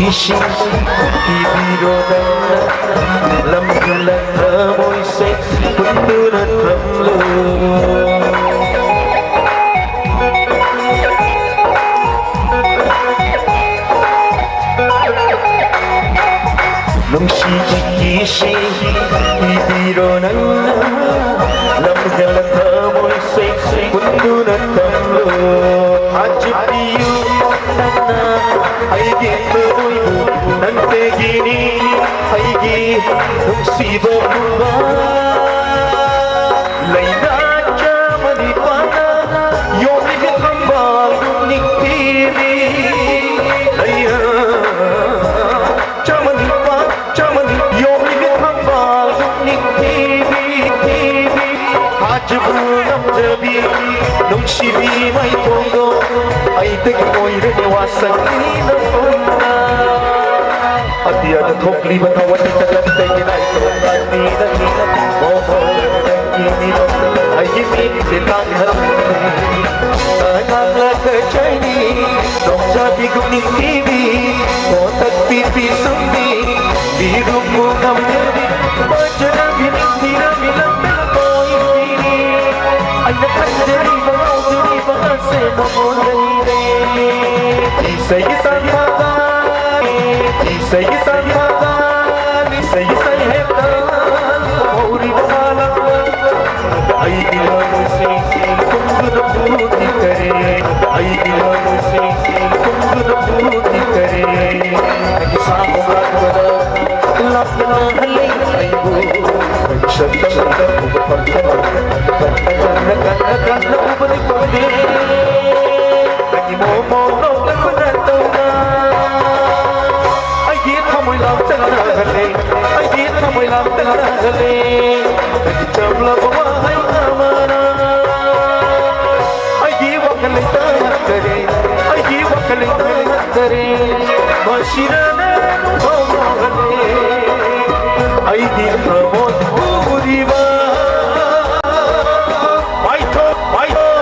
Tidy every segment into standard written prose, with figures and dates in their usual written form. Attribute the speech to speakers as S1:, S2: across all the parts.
S1: gising ibiro ng lamgalan amoy sexy puno ng ramlo nung sigising ibiro ng lamgalan amoy sexy puno ng ramlo ajipiyo 아이기 너무이고 난 때기니 아이기 놈시버구가 라이나 자만이 빠나 요리게 탐바 육닉티비 라이야 자만이 요리게 탐바 육닉티비 아주부 남자비 놈시비 마이 통고 아이들이 모이를 왔으니 너무나 어디야도 독립은 하원이 찾아대긴 아이들은 아니다 뭐뭐는 아이님이 세상을 나가라 그 차이니 농자비 국민 TV 모탁 TV 숨비 미국 무감들이 멋져라 비밀이라 밀었다가 보이니 아이나 간절히 방어들이 방아세 너무나 Isay samhagan, isay heptan, mauri bahalang ay ilang sisig kung gunabuti ka rin, ay ilang sisig kung gunabuti ka rin. Nag-isang ugat-ugat, lak na ng halay mo, nagsagdang-dang upapagdamag, nagkanagan na ubalik-balik, nag-imomong I did come with love to the trouble of my amana. I give up a little, I give up a little, Mashina, I did promote Uriva. I thought, I know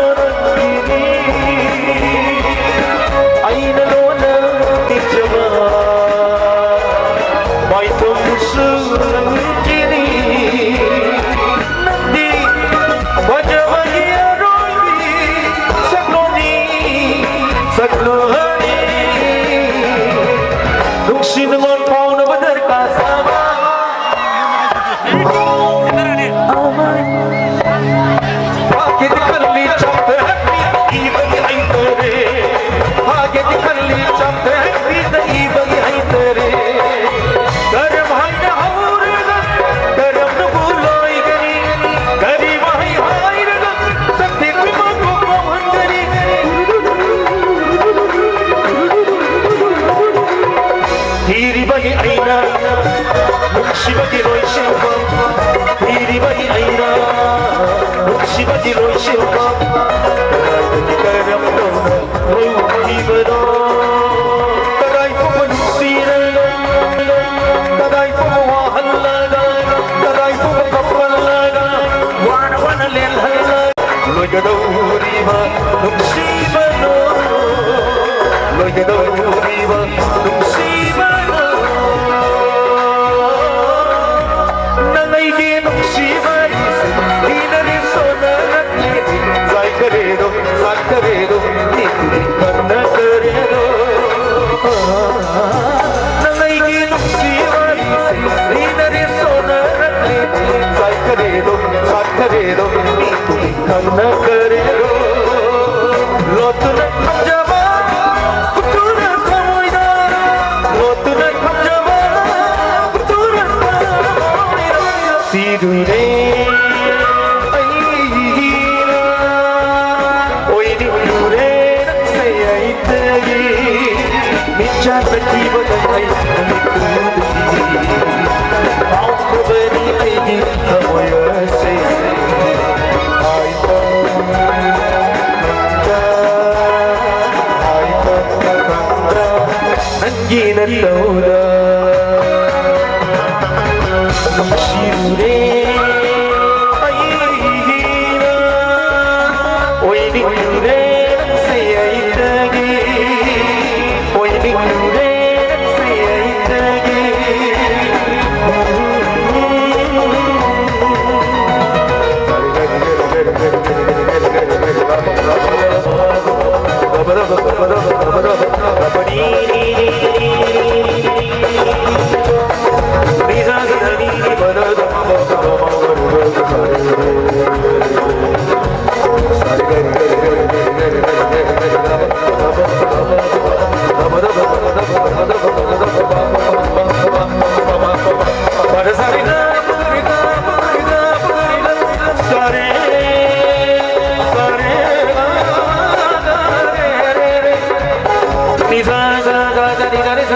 S1: Dari